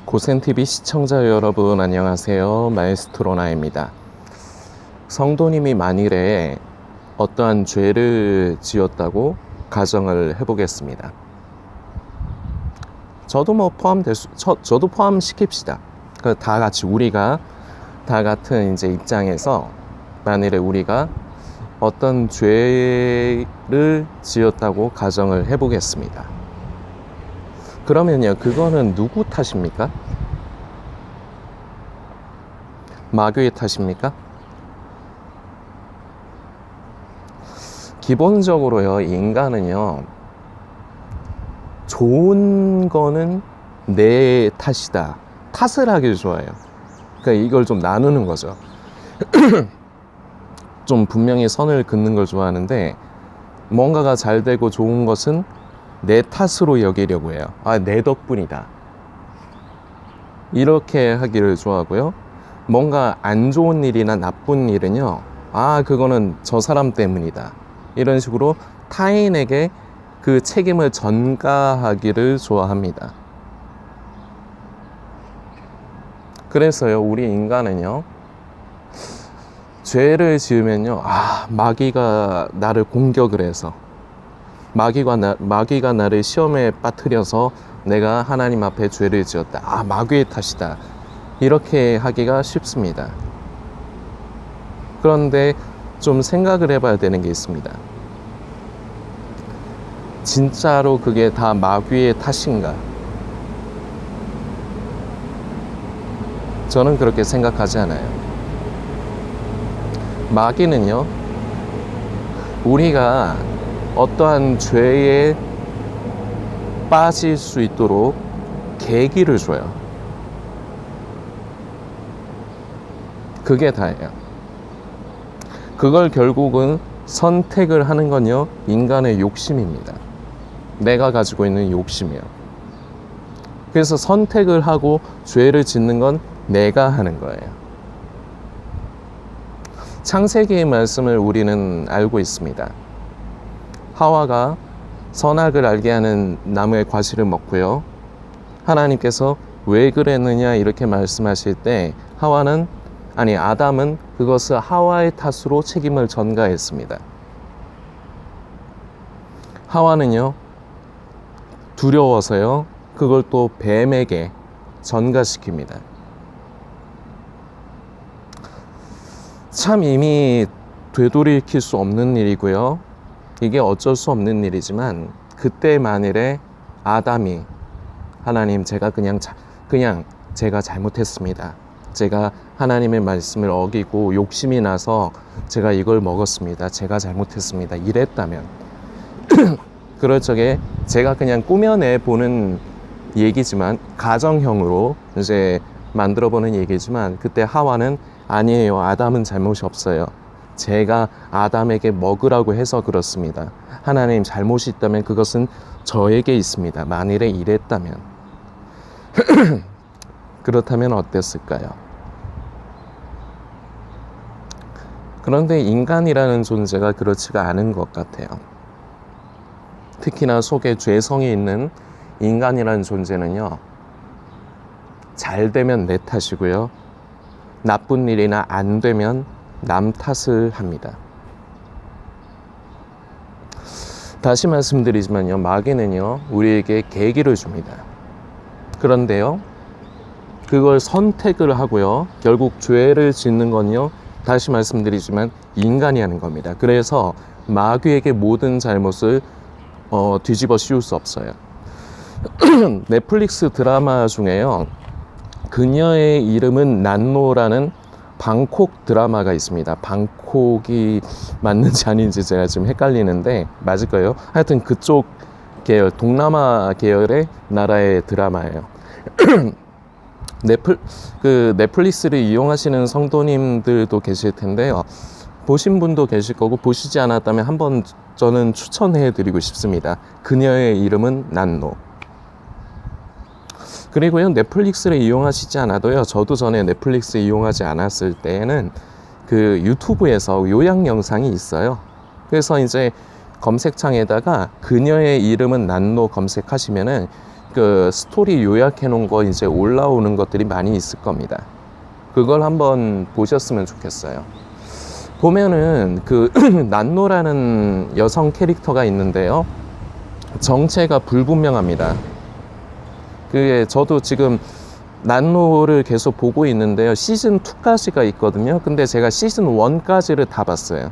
고센TV 시청자 여러분 안녕하세요. 마에스트로나입니다. 성도님이 만일에 어떠한 죄를 지었다고 가정을 해보겠습니다. 저도 저도 포함시킵시다. 다 같이 우리가 다 같은 이제 입장에서 만일에 우리가 어떤 죄를 지었다고 가정을 해보겠습니다. 그러면요, 그거는 누구 탓입니까? 마귀의 탓입니까? 기본적으로요, 인간은요, 좋은 거는 내 탓이다. 탓을 하길 좋아해요. 그러니까 이걸 좀 나누는 거죠. 좀 분명히 선을 긋는 걸 좋아하는데, 뭔가가 잘 되고 좋은 것은 내 탓으로 여기려고 해요. 내 덕분이다. 이렇게 하기를 좋아하고요. 뭔가 안 좋은 일이나 나쁜 일은요, 그거는 저 사람 때문이다. 이런 식으로 타인에게 그 책임을 전가하기를 좋아합니다. 그래서요, 우리 인간은요, 죄를 지으면요, 마귀가 나를 공격을 해서, 마귀가 나를 시험에 빠뜨려서 내가 하나님 앞에 죄를 지었다. 마귀의 탓이다. 이렇게 하기가 쉽습니다. 그런데 좀 생각을 해봐야 되는 게 있습니다. 진짜로 그게 다 마귀의 탓인가? 저는 그렇게 생각하지 않아요. 마귀는요, 우리가 어떠한 죄에 빠질 수 있도록 계기를 줘요. 그게 다예요. 그걸 결국은 선택을 하는 건요, 인간의 욕심입니다. 내가 가지고 있는 욕심이에요. 그래서 선택을 하고 죄를 짓는 건 내가 하는 거예요. 창세기의 말씀을 우리는 알고 있습니다. 하와가 선악을 알게 하는 나무의 과실을 먹고요, 하나님께서 왜 그랬느냐 이렇게 말씀하실 때 아담은 그것을 하와의 탓으로 책임을 전가했습니다. 하와는요, 두려워서요, 그걸 또 뱀에게 전가시킵니다. 참 이미 되돌이킬 수 없는 일이고요, 이게 어쩔 수 없는 일이지만, 그때 만일에 아담이 하나님, 제가 그냥 제가 잘못했습니다. 제가 하나님의 말씀을 어기고 욕심이 나서 제가 이걸 먹었습니다. 제가 잘못했습니다. 이랬다면 그럴 적에 제가 그냥 꾸며내 보는 얘기지만, 가정형으로 이제 만들어 보는 얘기지만, 그때 하와는 아니에요. 아담은 잘못이 없어요. 제가 아담에게 먹으라고 해서 그렇습니다. 하나님, 잘못이 있다면 그것은 저에게 있습니다. 만일에 이랬다면 그렇다면 어땠을까요? 그런데 인간이라는 존재가 그렇지가 않은 것 같아요. 특히나 속에 죄성이 있는 인간이라는 존재는요, 잘 되면 내 탓이고요, 나쁜 일이나 안 되면 남 탓을 합니다. 다시 말씀드리지만요, 마귀는요, 우리에게 계기를 줍니다. 그런데요, 그걸 선택을 하고요, 결국 죄를 짓는 건요, 다시 말씀드리지만 인간이 하는 겁니다. 그래서 마귀에게 모든 잘못을 뒤집어 씌울 수 없어요. 넷플릭스 드라마 중에요, 그녀의 이름은 난노라는 방콕 드라마가 있습니다. 방콕이 맞는지 아닌지 제가 지금 헷갈리는데 맞을 거예요. 하여튼 그쪽 계열, 동남아 계열의 나라의 드라마예요. 넷플릭스를 이용하시는 성도님들도 계실 텐데요, 보신 분도 계실 거고, 보시지 않았다면 한번 저는 추천해 드리고 싶습니다. 그녀의 이름은 난노. 그리고요, 넷플릭스를 이용하시지 않아도요, 저도 전에 넷플릭스 이용하지 않았을 때에는 그 유튜브에서 요약 영상이 있어요. 그래서 이제 검색창에다가 그녀의 이름은 난노 검색하시면은 그 스토리 요약해 놓은 거 이제 올라오는 것들이 많이 있을 겁니다. 그걸 한번 보셨으면 좋겠어요. 보면은 그 난노라는 여성 캐릭터가 있는데요. 정체가 불분명합니다. 그게 저도 지금 난노를 계속 보고 있는데요. 시즌 2까지가 있거든요. 근데 제가 시즌 1까지를 다 봤어요.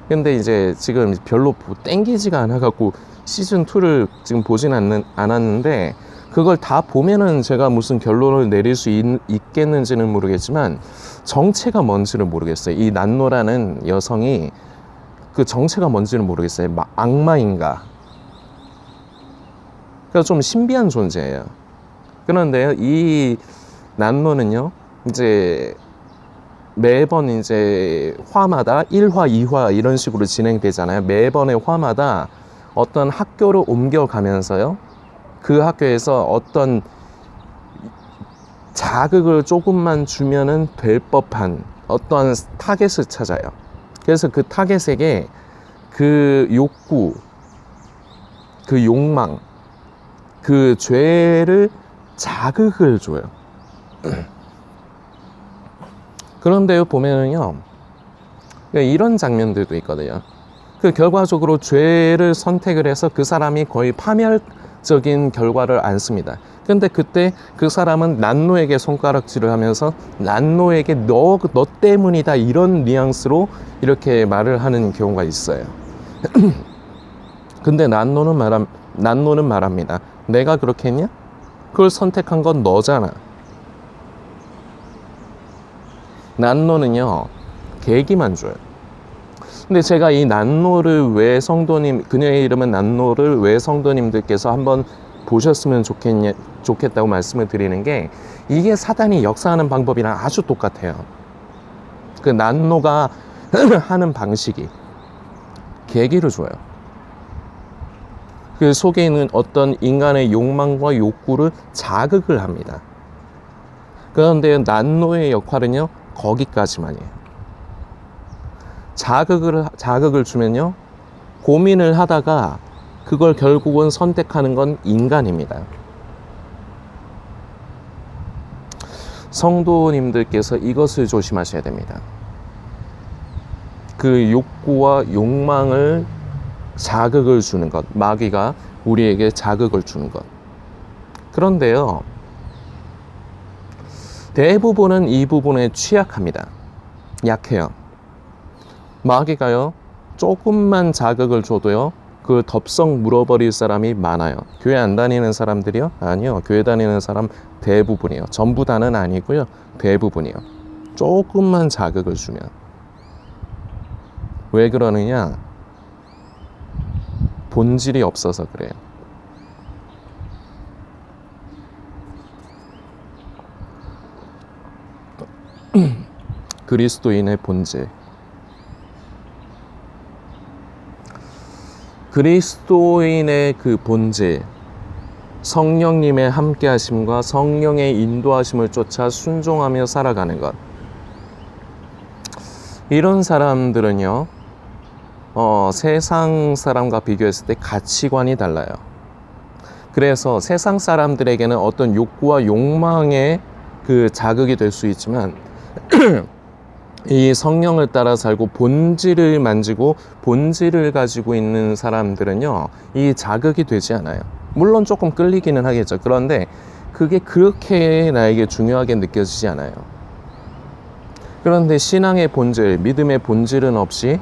근데 이제 지금 별로 땡기지가 않아갖고 시즌 2를 지금 보진 않았는데, 그걸 다 보면은 제가 무슨 결론을 내릴 수 있겠는지는 모르겠지만 정체가 뭔지를 모르겠어요. 이 난노라는 여성이 그 정체가 뭔지는 모르겠어요. 악마인가? 그래서 좀 신비한 존재예요. 그런데요, 이 난노는요, 이제 매번 이제 화마다 1화, 2화 이런 식으로 진행되잖아요. 매번의 화마다 어떤 학교를 옮겨가면서요, 그 학교에서 어떤 자극을 조금만 주면은 될 법한 어떤 타겟을 찾아요. 그래서 그 타겟에게 그 욕구, 그 욕망, 그 죄를 자극을 줘요. 그런데요, 보면은요, 이런 장면들도 있거든요. 그 결과적으로 죄를 선택을 해서 그 사람이 거의 파멸적인 결과를 안습니다. 근데 그때 그 사람은 난노에게 손가락질을 하면서 난노에게 너 때문이다, 이런 뉘앙스로 이렇게 말을 하는 경우가 있어요. 근데 난노는 말합니다. 내가 그렇게 했냐? 그걸 선택한 건 너잖아. 난노는요, 계기만 줘요. 근데 제가 이 난노를 왜 그녀의 이름은 난노를 왜 성도님들께서 한번 보셨으면 좋겠다고 말씀을 드리는 게, 이게 사단이 역사하는 방법이랑 아주 똑같아요. 그 난노가 하는 방식이 계기를 줘요. 그 속에 있는 어떤 인간의 욕망과 욕구를 자극을 합니다. 그런데 난노의 역할은요, 거기까지만이에요. 자극을 주면요, 고민을 하다가 그걸 결국은 선택하는 건 인간입니다. 성도님들께서 이것을 조심하셔야 됩니다. 그 욕구와 욕망을 자극을 주는 것, 마귀가 우리에게 자극을 주는 것. 그런데요, 대부분은 이 부분에 취약합니다. 약해요. 마귀가요, 조금만 자극을 줘도요, 그 덥석 물어버릴 사람이 많아요. 교회 안 다니는 사람들이요? 아니요. 교회 다니는 사람 대부분이요. 전부 다는 아니고요. 대부분이요. 조금만 자극을 주면. 왜 그러느냐? 본질이 없어서 그래요. 그리스도인의 본질. 그리스도인의 그 본질, 성령님의 함께하심과 성령의 인도하심을 쫓아 순종하며 살아가는 것. 이런 사람들은요, 세상 사람과 비교했을 때 가치관이 달라요. 그래서 세상 사람들에게는 어떤 욕구와 욕망의 그 자극이 될 수 있지만 이 성령을 따라 살고 본질을 만지고 본질을 가지고 있는 사람들은요, 이 자극이 되지 않아요. 물론 조금 끌리기는 하겠죠. 그런데 그게 그렇게 나에게 중요하게 느껴지지 않아요. 그런데 신앙의 본질, 믿음의 본질은 없이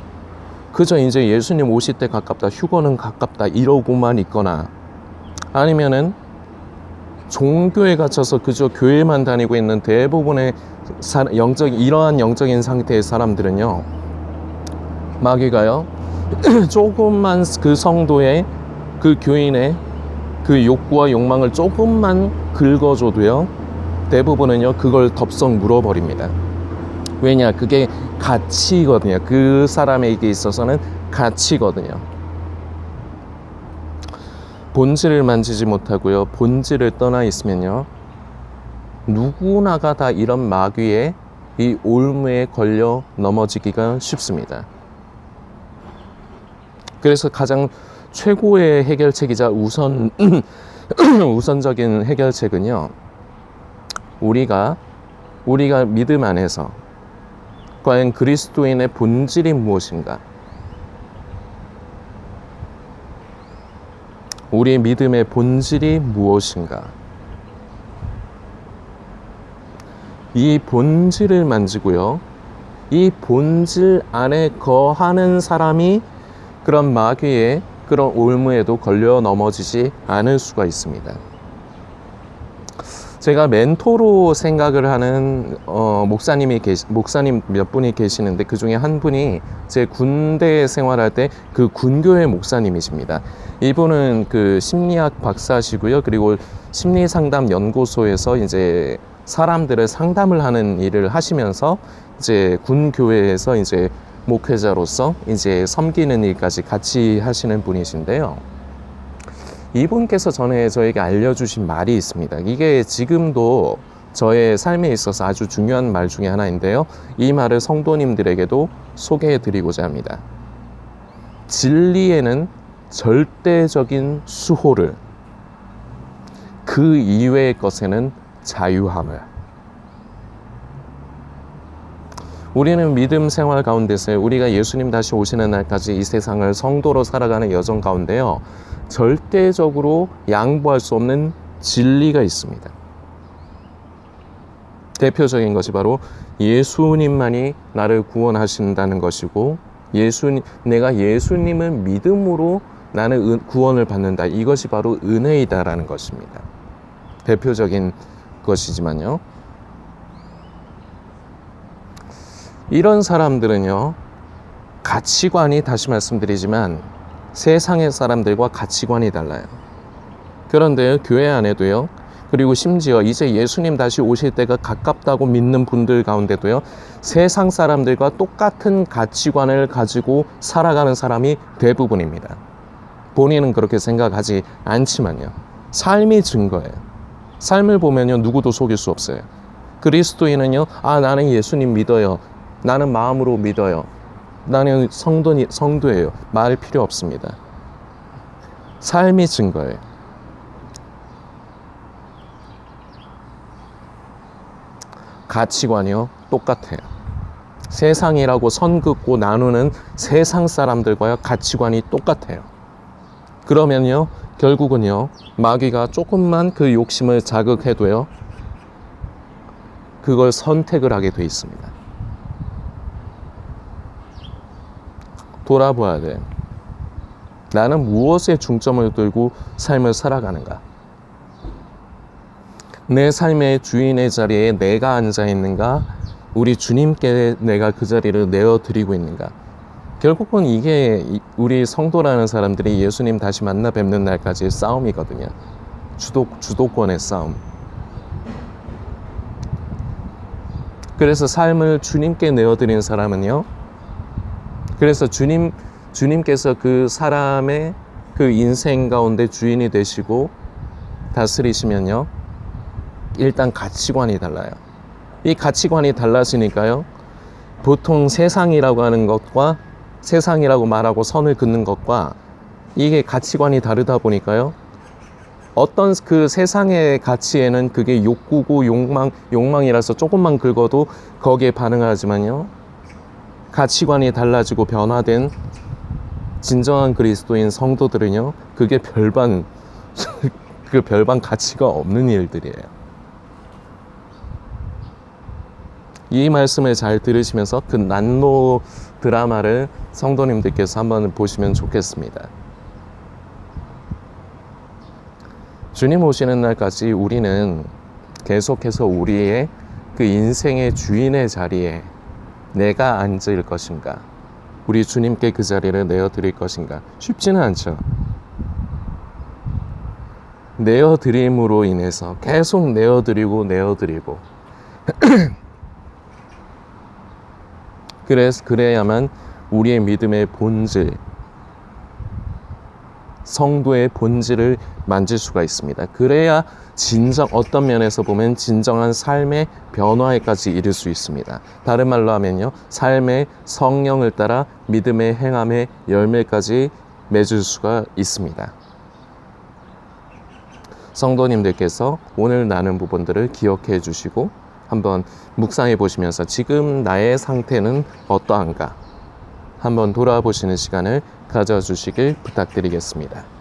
그저 이제 예수님 오실 때 가깝다, 휴거는 가깝다 이러고만 있거나, 아니면은 종교에 갇혀서 그저 교회만 다니고 있는 대부분의 이러한 영적인 상태의 사람들은요, 마귀가요 조금만 그 성도의, 그 교인의 그 욕구와 욕망을 조금만 긁어줘도요, 대부분은요 그걸 덥석 물어버립니다. 왜냐? 그게 가치거든요. 그 사람에게 있어서는 가치거든요. 본질을 만지지 못하고요, 본질을 떠나 있으면요, 누구나가 다 이런 마귀의 이 올무에 걸려 넘어지기가 쉽습니다. 그래서 가장 최고의 해결책이자 우선 우선적인 해결책은요, 우리가 믿음 안에서 과연 그리스도인의 본질이 무엇인가? 우리의 믿음의 본질이 무엇인가? 이 본질을 만지고요, 이 본질 안에 거하는 사람이 그런 마귀의 그런 올무에도 걸려 넘어지지 않을 수가 있습니다. 제가 멘토로 생각을 하는 목사님 몇 분이 계시는데, 그 중에 한 분이 제 군대 생활할 때 그 군교회 목사님이십니다. 이분은 그 심리학 박사시고요, 그리고 심리상담 연구소에서 이제 사람들을 상담을 하는 일을 하시면서 이제 군교회에서 이제 목회자로서 이제 섬기는 일까지 같이 하시는 분이신데요. 이분께서 전에 저에게 알려주신 말이 있습니다. 이게 지금도 저의 삶에 있어서 아주 중요한 말 중에 하나인데요. 이 말을 성도님들에게도 소개해 드리고자 합니다. 진리에는 절대적인 수호를, 그 이외의 것에는 자유함을. 우리는 믿음 생활 가운데서 우리가 예수님 다시 오시는 날까지 이 세상을 성도로 살아가는 여정 가운데요, 절대적으로 양보할 수 없는 진리가 있습니다. 대표적인 것이 바로 예수님만이 나를 구원하신다는 것이고, 내가 예수님을 믿음으로 나는 구원을 받는다. 이것이 바로 은혜이다라는 것입니다. 대표적인 것이지만요, 이런 사람들은요, 가치관이, 다시 말씀드리지만 세상의 사람들과 가치관이 달라요. 그런데 교회 안에도요, 그리고 심지어 이제 예수님 다시 오실 때가 가깝다고 믿는 분들 가운데도요, 세상 사람들과 똑같은 가치관을 가지고 살아가는 사람이 대부분입니다. 본인은 그렇게 생각하지 않지만요, 삶이 증거예요. 삶을 보면요, 누구도 속일 수 없어요. 그리스도인은요, 나는 예수님 믿어요, 나는 마음으로 믿어요, 나는 성도예요, 말 필요 없습니다. 삶이 증거예요. 가치관이요, 똑같아요. 세상이라고 선 긋고 나누는 세상 사람들과요, 가치관이 똑같아요. 그러면요, 결국은요, 마귀가 조금만 그 욕심을 자극해도요, 그걸 선택을 하게 돼 있습니다. 돌아봐야 돼. 나는 무엇에 중점을 두고 삶을 살아가는가? 내 삶의 주인의 자리에 내가 앉아 있는가? 우리 주님께 내가 그 자리를 내어드리고 있는가? 결국은 이게 우리 성도라는 사람들이 예수님 다시 만나 뵙는 날까지의 싸움이거든요. 주도권의 싸움. 그래서 삶을 주님께 내어드린 사람은요, 그래서 주님께서 그 사람의 그 인생 가운데 주인이 되시고 다스리시면요, 일단 가치관이 달라요. 이 가치관이 달라지니까요, 보통 세상이라고 하는 것과, 세상이라고 말하고 선을 긋는 것과 이게 가치관이 다르다 보니까요, 어떤 그 세상의 가치에는 그게 욕구고 욕망이라서 조금만 긁어도 거기에 반응하지만요, 가치관이 달라지고 변화된 진정한 그리스도인 성도들은요, 그게 별반 가치가 없는 일들이에요. 이 말씀을 잘 들으시면서 그 난로 드라마를 성도님들께서 한번 보시면 좋겠습니다. 주님 오시는 날까지 우리는 계속해서 우리의 그 인생의 주인의 자리에 내가 앉을 것인가, 우리 주님께 그 자리를 내어드릴 것인가? 쉽지는 않죠. 내어드림으로 인해서 계속 내어드리고 그래야만 우리의 믿음의 본질, 성도의 본질을 만질 수가 있습니다. 그래야 어떤 면에서 보면 진정한 삶의 변화에까지 이를 수 있습니다. 다른 말로 하면요, 삶의 성령을 따라 믿음의 행함의 열매까지 맺을 수가 있습니다. 성도님들께서 오늘 나눈 부분들을 기억해 주시고 한번 묵상해 보시면서 지금 나의 상태는 어떠한가 한번 돌아보시는 시간을 가져주시길 부탁드리겠습니다.